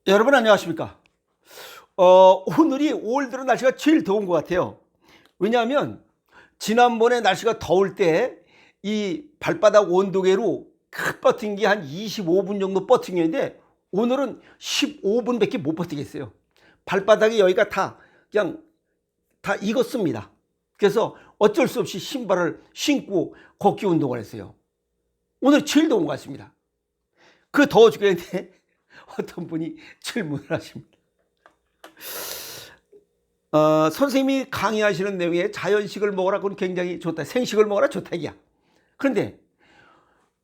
여러분 안녕하십니까? 오늘이 5월 들어 날씨가 제일 더운 것 같아요. 왜냐하면 지난번에 날씨가 더울 때 이 발바닥 온도계로 버틴 게 한 25분 정도 버틴 게 오늘은 15분밖에 못 버티겠어요. 발바닥이 여기가 다 그냥 다 익었습니다. 그래서 어쩔 수 없이 신발을 신고 걷기 운동을 했어요. 오늘 제일 더운 것 같습니다. 그 더워 죽겠는데 어떤 분이 질문을 하십니다. 선생님이 강의하시는 내용에 자연식을 먹어라, 그건 굉장히 좋다. 생식을 먹어라, 좋다 이야. 그런데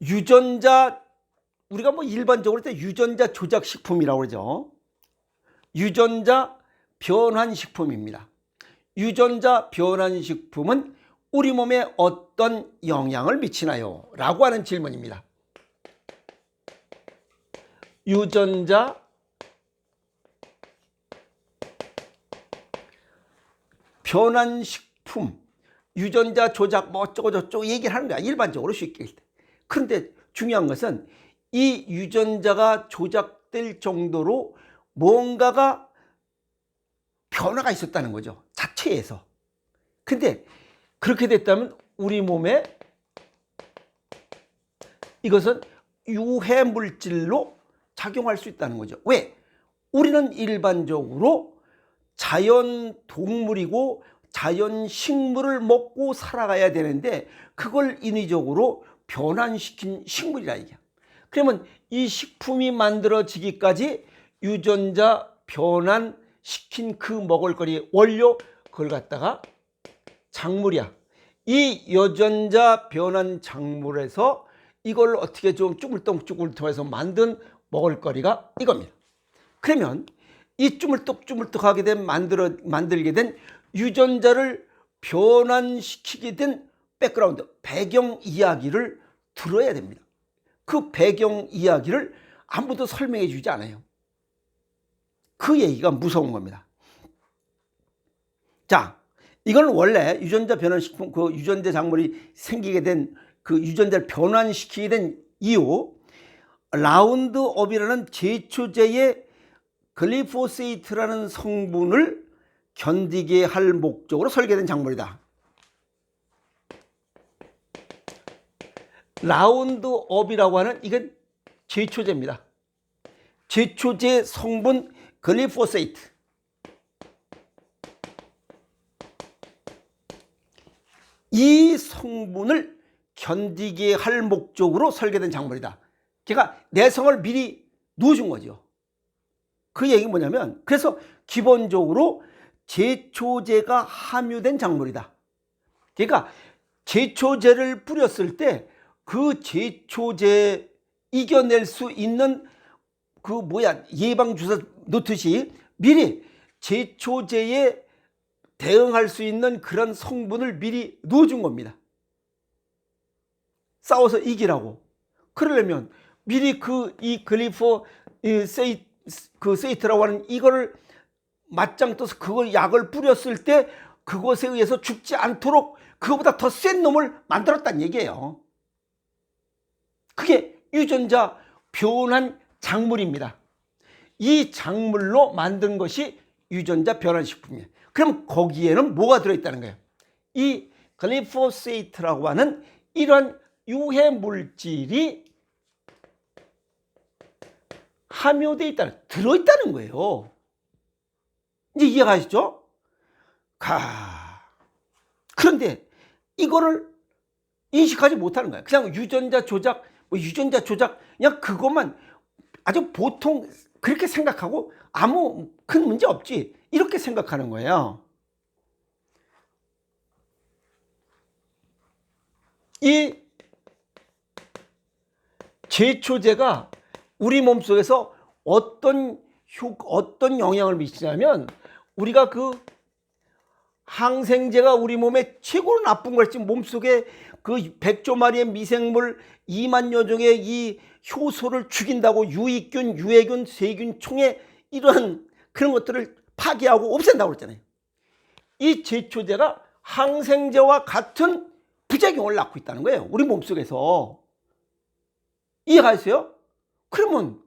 유전자, 우리가 뭐 일반적으로 때 유전자 조작 식품이라고 그러죠. 유전자 변환 식품입니다. 유전자 변환 식품은 우리 몸에 어떤 영향을 미치나요? 라고 하는 질문입니다. 유전자 변환식품, 유전자 조작 뭐 어쩌고 저쩌고 얘기를 하는 거야. 일반적으로 쉽게. 그런데 중요한 것은 이 유전자가 조작될 정도로 뭔가가 변화가 있었다는 거죠. 자체에서. 근데 그렇게 됐다면 우리 몸에 이것은 유해 물질로 작용할 수 있다는 거죠. 왜? 우리는 일반적으로 자연 동물이고 자연 식물을 먹고 살아가야 되는데 그걸 인위적으로 변환시킨 식물이라 이게. 그러면 이 식품이 만들어지기까지 유전자 변환시킨 그 먹을거리 원료, 그걸 갖다가 작물이야. 이 유전자 변환 작물에서 이걸 어떻게 좀 쭈물떡해서 만든 먹을거리가 이겁니다. 그러면 이 쭈물떡하게 된 만들게 된 유전자를 변환시키게 된 백그라운드, 배경 이야기를 들어야 됩니다. 그 배경 이야기를 아무도 설명해 주지 않아요. 그 얘기가 무서운 겁니다. 자, 이건 원래 유전자 변환식품, 그 유전자 작물이 생기게 된 그 유전자를 변환시키게 된 이유, 라운드업이라는 제초제의 글리포세이트라는 성분을 견디게 할 목적으로 설계된 작물이다. 라운드업이라고 하는 이건 제초제입니다. 제초제 성분 글리포세이트. 이 성분을 견디게 할 목적으로 설계된 작물이다. 걔가 내성을 미리 넣어준 거죠. 그 얘기는 뭐냐면, 그래서 기본적으로 제초제가 함유된 작물이다. 그러니까 제초제를 뿌렸을 때 그 제초제 이겨낼 수 있는 그 예방주사 넣듯이 미리 제초제에 대응할 수 있는 그런 성분을 미리 넣어준 겁니다. 싸워서 이기라고. 그러려면 미리 이 글리포세이트라고 하는 이거를 맞짱 떠서 그걸 약을 뿌렸을 때 그것에 의해서 죽지 않도록 그거보다 더 센 놈을 만들었다는 얘기예요. 그게 유전자 변환 작물입니다. 이 작물로 만든 것이 유전자 변환식품이에요. 그럼 거기에는 뭐가 들어있다는 거예요? 이 글리포세이트라고 하는 이런 유해 물질이 함유되어 있다는, 들어있다는 거예요. 이제 이해가 가시죠? 그런데 이거를 인식하지 못하는 거예요. 그냥 유전자 조작, 그냥 그것만 아주 보통 그렇게 생각하고 아무 큰 문제 없지, 이렇게 생각하는 거예요. 이 제초제가 우리 몸속에서 어떤 영향을 미치냐면, 우리가 그 항생제가 우리 몸에 최고로 나쁜 거지, 몸속에 그 100조 마리의 미생물 2만여 종의 이 효소를 죽인다고, 유익균, 유해균, 세균, 총에 이런 그런 것들을 파괴하고 없앤다고 그랬잖아요. 이 제초제가 항생제와 같은 부작용을 낳고 있다는 거예요, 우리 몸속에서. 이해가 있어요? 그러면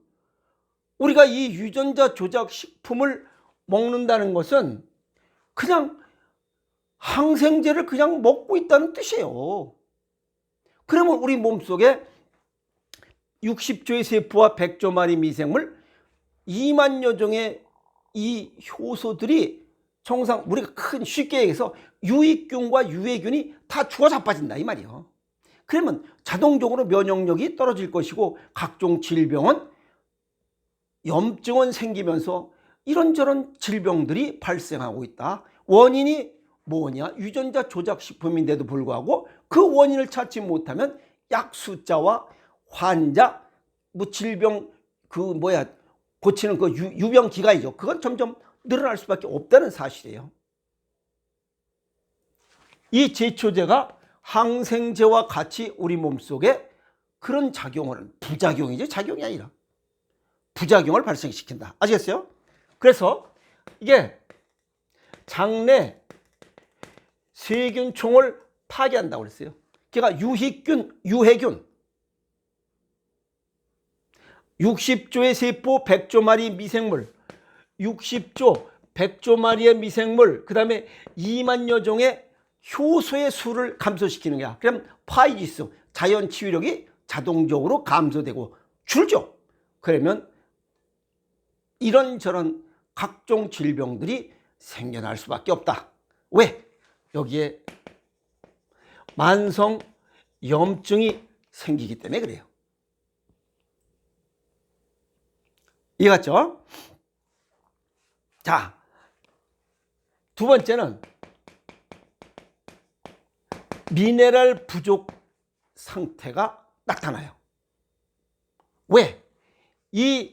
우리가 이 유전자 조작 식품을 먹는다는 것은 그냥 항생제를 그냥 먹고 있다는 뜻이에요. 그러면 우리 몸속에 60조의 세포와 100조 마리 미생물 2만여 종의 이 효소들이 정상 우리가 큰 쉽게 얘기해서 유익균과 유해균이 다 죽어 자빠진다 이 말이에요. 그러면 자동적으로 면역력이 떨어질 것이고 각종 질병은 염증은 생기면서 이런저런 질병들이 발생하고 있다. 원인이 뭐냐? 유전자 조작 식품인데도 불구하고 그 원인을 찾지 못하면 약 숫자와 환자, 뭐 질병 고치는 그 유병 기간이죠. 그건 점점 늘어날 수밖에 없다는 사실이에요. 이 제초제가 항생제와 같이 우리 몸속에 그런 작용을, 부작용이지 작용이 아니라 부작용을 발생시킨다. 아시겠어요? 그래서 이게 장내 세균총을 파괴한다고 그랬어요. 걔가 유익균, 유해균 60조의 세포 100조 마리 미생물 60조 100조 마리의 미생물 그 다음에 2만여 종의 효소의 수를 감소시키는 거야. 그럼 파이지수 자연 치유력이 자동적으로 감소되고 줄죠. 그러면 이런저런 각종 질병들이 생겨날 수밖에 없다. 왜? 여기에 만성 염증이 생기기 때문에 그래요. 이해갔죠? 자, 두 번째는 미네랄 부족 상태가 나타나요. 왜? 이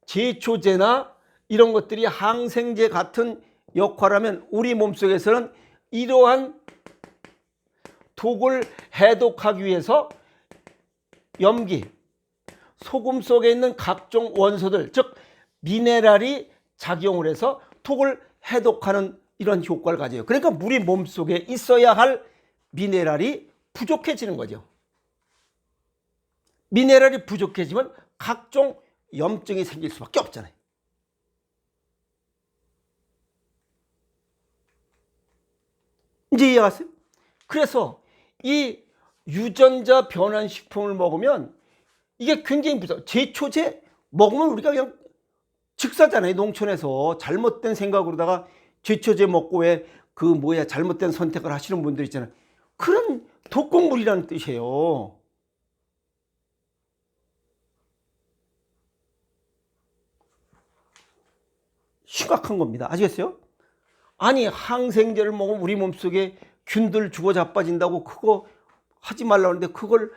제초제나 이런 것들이 항생제 같은 역할을 하면 우리 몸속에서는 이러한 독을 해독하기 위해서 염기, 소금 속에 있는 각종 원소들, 즉 미네랄이 작용을 해서 독을 해독하는 이런 효과를 가져요. 그러니까 우리 몸속에 있어야 할 미네랄이 부족해지는 거죠. 미네랄이 부족해지면 각종 염증이 생길 수밖에 없잖아요. 이제 이해갔어요? 그래서 이 유전자 변환 식품을 먹으면 이게 굉장히 무서워. 제초제 먹으면 우리가 그냥 즉사잖아요. 농촌에서 잘못된 생각으로다가 제초제 먹고 왜 잘못된 선택을 하시는 분들 있잖아요. 그런 독극물이라는 뜻이에요. 심각한 겁니다. 아시겠어요? 아니 항생제를 먹으면 우리 몸속에 균들 죽어 자빠진다고 그거 하지 말라고 하는데 그걸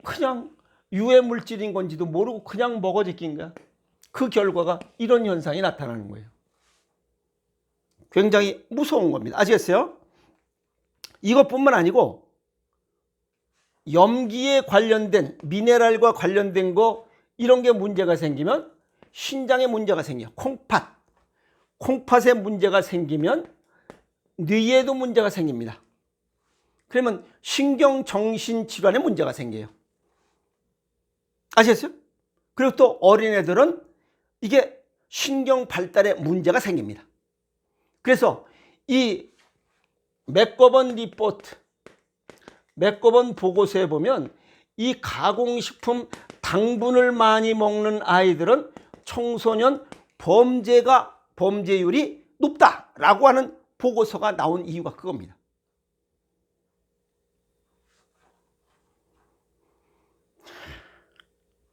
그냥 유해 물질인 건지도 모르고 그냥 먹어 제낀 거야. 그 결과가 이런 현상이 나타나는 거예요. 굉장히 무서운 겁니다. 아시겠어요? 이것뿐만 아니고 염기에 관련된 미네랄과 관련된 거 이런 게 문제가 생기면 신장에 문제가 생겨요. 콩팥에 문제가 생기면 뇌에도 문제가 생깁니다. 그러면 신경정신질환에 문제가 생겨요. 아시겠어요? 그리고 또 어린애들은 이게 신경 발달에 문제가 생깁니다. 그래서 이 맥거번 리포트, 맥거번 보고서에 보면 이 가공식품 당분을 많이 먹는 아이들은 청소년 범죄율이 높다라고 하는 보고서가 나온 이유가 그겁니다.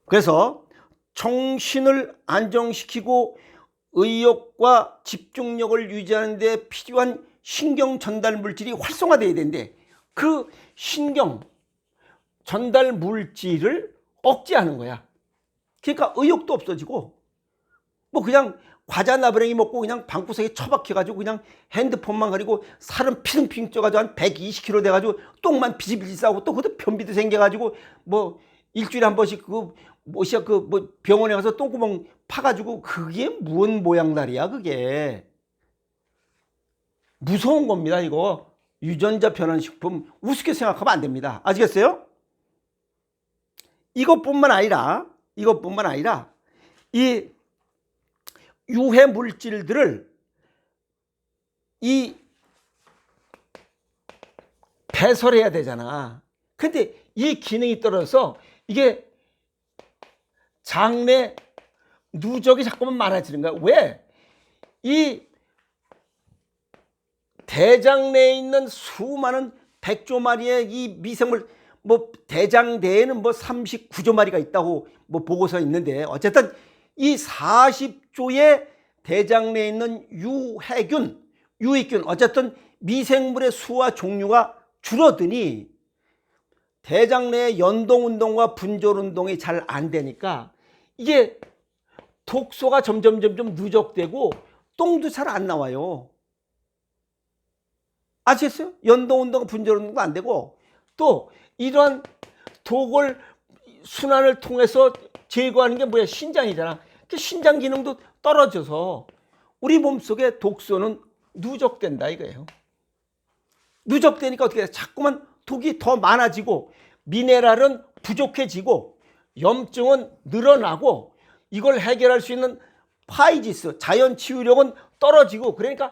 그래서 정신을 안정시키고 의욕과 집중력을 유지하는 데 필요한 신경 전달 물질이 활성화돼야 되는데 그 신경 전달 물질을 억제하는 거야. 그러니까 의욕도 없어지고 뭐 그냥 과자 나부랭이 먹고 그냥 방구석에 처박혀가지고 그냥 핸드폰만 가지고 살은 피둥피둥 쪄가지고 한 120kg 돼가지고 똥만 비질비질 싸고 또 그것도 변비도 생겨가지고 뭐 일주일에 한 번씩 병원에 가서 똥구멍 파가지고 그게 무슨 모양날이야 그게. 무서운 겁니다 이거. 유전자 변환식품 우습게 생각하면 안 됩니다. 아시겠어요? 이것뿐만 아니라 이 유해 물질들을 이 배설해야 되잖아. 근데 이 기능이 떨어져서 이게 장내 누적이 자꾸만 많아지는 거야. 왜? 이 대장 내에 있는 수많은 100조 마리의 이 미생물, 뭐 대장내에는 뭐 39조 마리가 있다고 뭐 보고서 있는데, 어쨌든 이 40조의 대장 내에 있는 유해균, 유익균, 어쨌든 미생물의 수와 종류가 줄어드니 대장 내의 연동운동과 분절운동이 잘 안 되니까 이게 독소가 점점 누적되고 똥도 잘 안 나와요. 아시겠어요? 연동운동, 분절운동도 안 되고, 또 이러한 독을 순환을 통해서 제거하는 게 뭐야? 신장이잖아. 그 신장 기능도 떨어져서 우리 몸속에 독소는 누적된다 이거예요. 누적되니까 어떻게 돼? 자꾸만 독이 더 많아지고 미네랄은 부족해지고 염증은 늘어나고 이걸 해결할 수 있는 파이지스, 자연 치유력은 떨어지고, 그러니까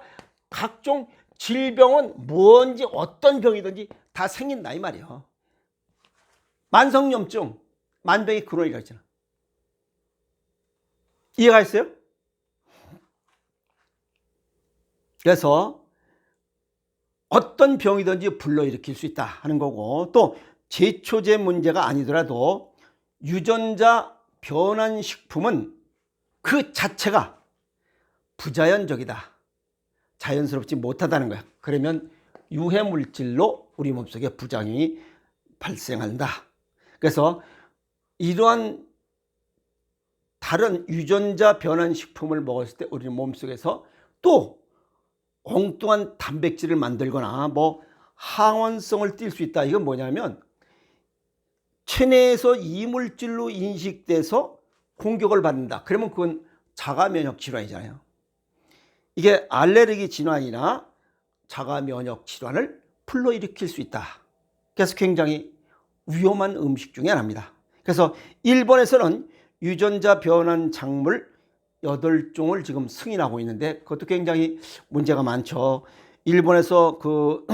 각종 질병은 뭔지 어떤 병이든지 다 생긴다 이 말이에요. 만성염증, 만병의 근원이라고 했잖아. 이해가 있어요? 그래서 어떤 병이든지 불러일으킬 수 있다 하는 거고, 또 제초제 문제가 아니더라도 유전자 변환 식품은 그 자체가 부자연적이다, 자연스럽지 못하다는 거야. 그러면 유해 물질로 우리 몸속에 부작용이 발생한다. 그래서 이러한 다른 유전자 변환 식품을 먹었을 때 우리 몸속에서 또 엉뚱한 단백질을 만들거나 뭐 항원성을 띌 수 있다. 이건 뭐냐면 체내에서 이물질로 인식돼서 공격을 받는다. 그러면 그건 자가 면역 질환이잖아요. 이게 알레르기 질환이나 자가 면역 질환을 불러일으킬 수 있다. 그래서 굉장히 위험한 음식 중에 하나입니다. 그래서 일본에서는 유전자 변환 작물 8종을 지금 승인하고 있는데 그것도 굉장히 문제가 많죠. 일본에서 그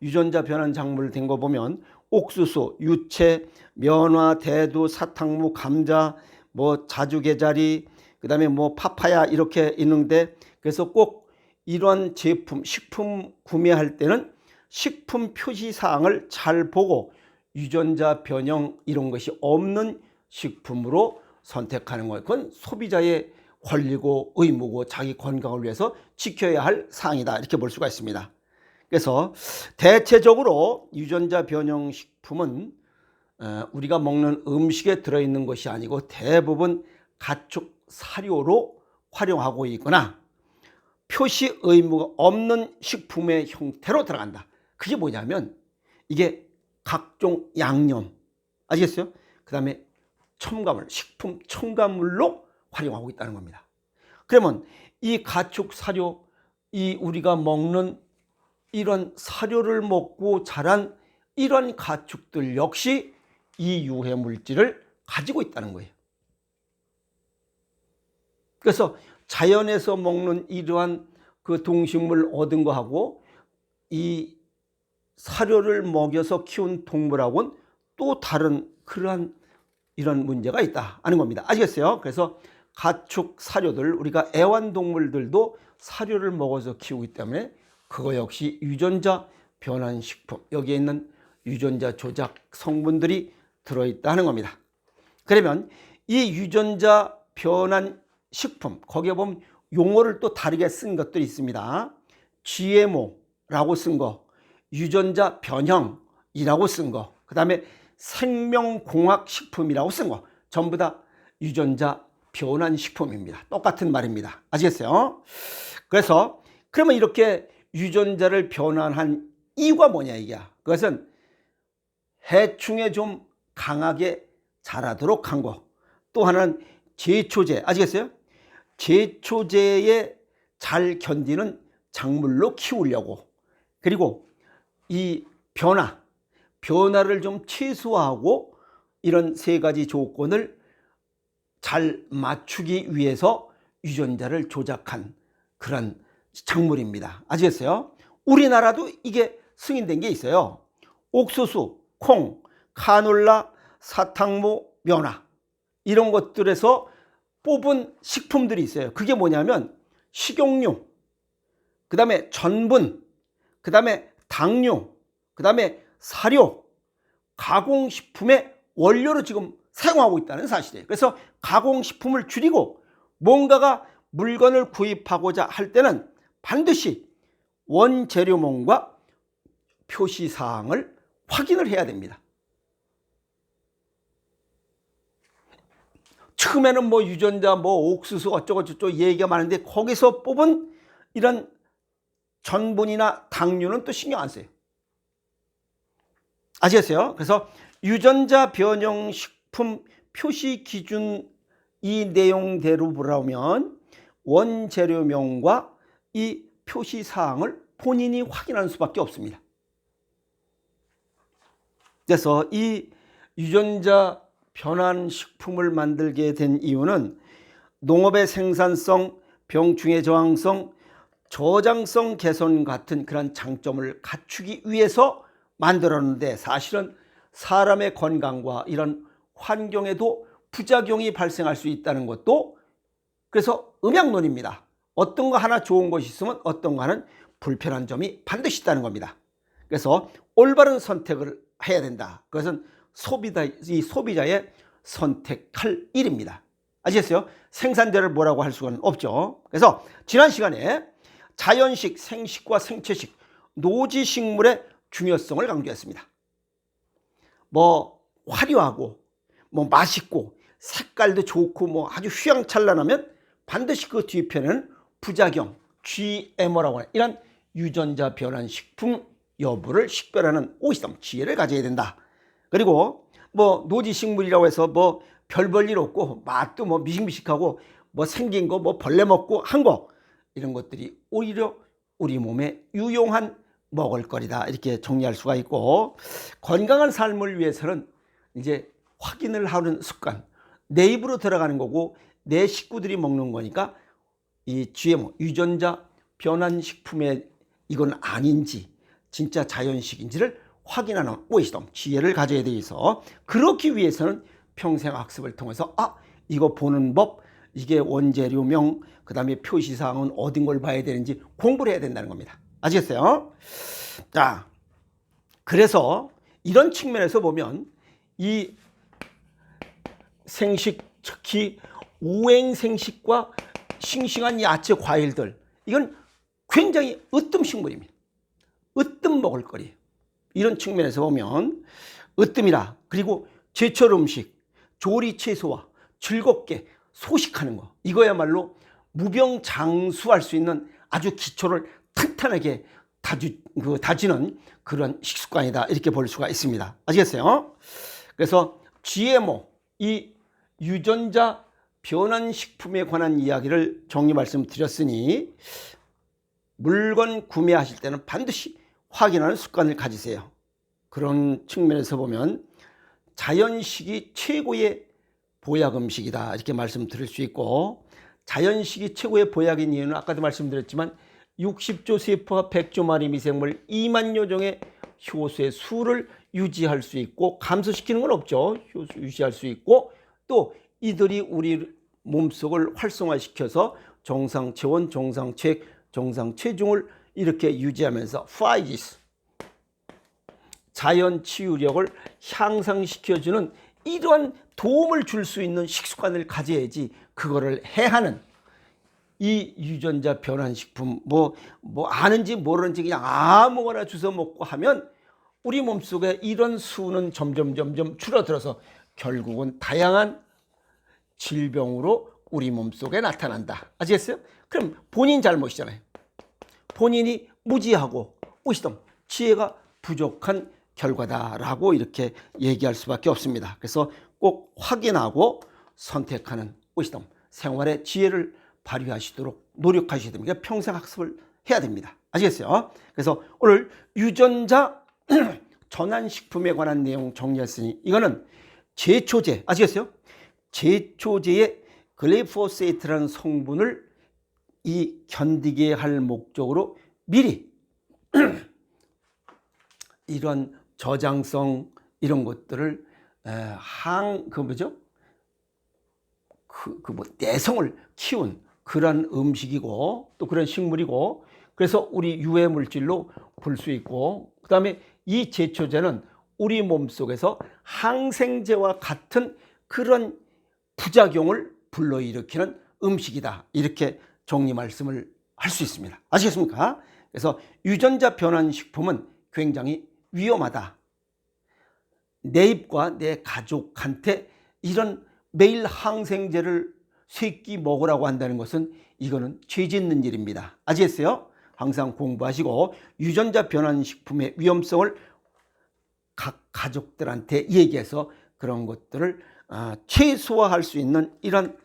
유전자 변환 작물 된 거 보면 옥수수, 유채, 면화, 대두, 사탕무, 감자, 뭐 자주게자리, 그다음에 뭐 파파야 이렇게 있는데, 그래서 꼭 이러한 제품, 식품 구매할 때는 식품 표시 사항을 잘 보고 유전자 변형 이런 것이 없는 식품으로 선택하는 거예요. 그건 소비자의 권리고 의무고 자기 건강을 위해서 지켜야 할 사항이다 이렇게 볼 수가 있습니다. 그래서 대체적으로 유전자 변형 식품은 우리가 먹는 음식에 들어있는 것이 아니고 대부분 가축 사료로 활용하고 있거나 표시 의무가 없는 식품의 형태로 들어간다. 그게 뭐냐면 이게 각종 양념, 아시겠어요? 그 다음에 첨가물, 식품 첨가물로 활용하고 있다는 겁니다. 그러면 이 가축 사료, 이 우리가 먹는 이런 사료를 먹고 자란 이런 가축들 역시 이 유해 물질을 가지고 있다는 거예요. 그래서 자연에서 먹는 이러한 그 동식물 얻은 거하고 이 사료를 먹여서 키운 동물하고는 또 다른 그러한 이런 문제가 있다 하는 겁니다. 아시겠어요? 그래서 가축 사료들, 우리가 애완동물들도 사료를 먹어서 키우기 때문에 그거 역시 유전자 변환 식품, 여기에 있는 유전자 조작 성분들이 들어있다는 겁니다. 그러면 이 유전자 변환 식품, 거기에 보면 용어를 또 다르게 쓴 것들이 있습니다. GMO라고 쓴 거, 유전자 변형이라고 쓴 거, 그 다음에 생명공학 식품이라고 쓴 거, 전부 다 유전자 변환 식품입니다. 똑같은 말입니다. 아시겠어요? 그래서 그러면 이렇게 유전자를 변환한 이유가 뭐냐 이게. 그것은 해충에 좀 강하게 자라도록 한 거. 또 하나는 제초제, 아시겠어요? 제초제에 잘 견디는 작물로 키우려고. 그리고 이 변화를 좀 최소화하고 이런 세 가지 조건을 잘 맞추기 위해서 유전자를 조작한 그런 작물입니다. 아시겠어요? 우리나라도 이게 승인된 게 있어요. 옥수수, 콩, 카놀라, 사탕무, 면화 이런 것들에서 뽑은 식품들이 있어요. 그게 뭐냐면 식용유, 그 다음에 전분, 그 다음에 당류, 그 다음에 사료, 가공식품의 원료로 지금 사용하고 있다는 사실이에요. 그래서 가공식품을 줄이고 뭔가가 물건을 구입하고자 할 때는 반드시 원재료명과 표시사항을 확인을 해야 됩니다. 처음에는 뭐 유전자, 뭐 옥수수 어쩌고저쩌고 얘기가 많은데 거기서 뽑은 이런 전분이나 당류는 또 신경 안 써요. 아시겠어요? 그래서 유전자 변형 식품 표시 기준 이 내용대로 보라면 원재료명과 이 표시 사항을 본인이 확인하는 수밖에 없습니다. 그래서 이 유전자 변환 식품을 만들게 된 이유는 농업의 생산성, 병충해 저항성, 저장성 개선 같은 그런 장점을 갖추기 위해서 만들었는데 사실은 사람의 건강과 이런 환경에도 부작용이 발생할 수 있다는 것도 그래서 음양론입니다. 어떤 거 하나 좋은 것이 있으면 어떤 거 하나는 불편한 점이 반드시 있다는 겁니다. 그래서 올바른 선택을 해야 된다. 그것은 소비자의 선택할 일입니다. 아시겠어요? 생산자를 뭐라고 할 수는 없죠. 그래서 지난 시간에 자연식, 생식과 생채식, 노지식물의 중요성을 강조했습니다. 뭐 화려하고 뭐 맛있고 색깔도 좋고 뭐 아주 휘황찬란하면 반드시 그 뒤편에는 부작용, GMO라고 하는 이런 유전자 변환 식품 여부를 식별하는 오이시덤 지혜를 가져야 된다. 그리고 뭐 노지식물이라고 해서 뭐 별 볼 일 없고 맛도 뭐 미식미식하고 뭐 생긴 거 뭐 벌레 먹고 한 거 이런 것들이 오히려 우리 몸에 유용한 먹을거리다 이렇게 정리할 수가 있고 건강한 삶을 위해서는 이제 확인을 하는 습관 내 입으로 들어가는 거고 내 식구들이 먹는 거니까 이 GMO 유전자 변환 식품에 이건 아닌지 진짜 자연식인지를 확인하는 오이시덤 지혜를 가져야 돼 있어. 그렇기 위해서는 평생 학습을 통해서 이거 보는 법 이게 원재료명 그 다음에 표시사항은 어딘 걸 봐야 되는지 공부를 해야 된다는 겁니다. 아시겠어요? 자, 그래서 이런 측면에서 보면 이 생식 특히 우행생식과 싱싱한 야채 과일들 이건 굉장히 으뜸 식물입니다. 으뜸 먹을거리 이런 측면에서 보면 으뜸이라 그리고 제철 음식 조리 채소와 즐겁게 소식하는 거 이거야말로 무병장수할 수 있는 아주 기초를 탄탄하게 다지는 그런 식습관이다 이렇게 볼 수가 있습니다. 아시겠어요? 그래서 GMO 이 유전자 변환 식품에 관한 이야기를 정리 말씀드렸으니 물건 구매하실 때는 반드시 확인하는 습관을 가지세요. 그런 측면에서 보면 자연식이 최고의 보약 음식이다 이렇게 말씀드릴 수 있고 자연식이 최고의 보약인 이유는 아까도 말씀드렸지만 60조 세포와 100조 마리 미생물 2만여 종의 효소의 수를 유지할 수 있고 감소시키는 건 없죠. 효소 유지할 수 있고 또 이들이 우리 몸속을 활성화시켜서 정상 체온, 정상 체액, 정상 체중을 이렇게 유지하면서 파이지스 자연 치유력을 향상시켜주는 이러한 도움을 줄 수 있는 식습관을 가져야지 그거를 해하는 이 유전자 변환 식품 뭐 아는지 모르는지 그냥 아무거나 주워 먹고 하면 우리 몸속에 이런 수는 점점 줄어들어서 결국은 다양한 질병으로 우리 몸속에 나타난다. 아시겠어요? 그럼 본인 잘못이잖아요. 본인이 무지하고 오시덤 지혜가 부족한 결과다라고 이렇게 얘기할 수밖에 없습니다. 그래서 꼭 확인하고 선택하는 오시덤 생활의 지혜를 발휘하시도록 노력하셔야 됩니다. 평생 학습을 해야 됩니다. 아시겠어요? 그래서 오늘 유전자 전환식품에 관한 내용 정리했으니 이거는 제초제 아시겠어요? 제초제의 글리포세이트라는 성분을 견디게 할 목적으로 미리 이런 저장성 이런 것들을 내성을 키운 그런 음식이고 또 그런 식물이고, 그래서 우리 유해 물질로 볼 수 있고, 그 다음에 이 제초제는 우리 몸속에서 항생제와 같은 그런 부작용을 불러일으키는 음식이다, 이렇게 정리 말씀을 할 수 있습니다. 아시겠습니까? 그래서 유전자 변환 식품은 굉장히 위험하다. 내 입과 내 가족한테 이런 매일 항생제를 세끼 먹으라고 한다는 것은 이거는 죄 짓는 일입니다. 아시겠어요? 항상 공부하시고 유전자 변환 식품의 위험성을 각 가족들한테 얘기해서 그런 것들을 최소화할 수 있는 이런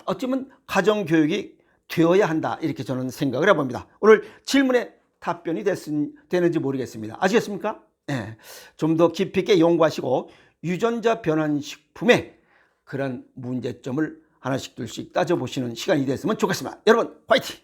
어쩌면 가정교육이 되어야 한다, 이렇게 저는 생각을 해봅니다. 오늘 질문에 답변이 되는지 모르겠습니다. 아시겠습니까? 네. 좀 더 깊이 있게 연구하시고 유전자 변환 식품의 그런 문제점을 하나씩 둘씩 따져보시는 시간이 됐으면 좋겠습니다. 여러분 화이팅!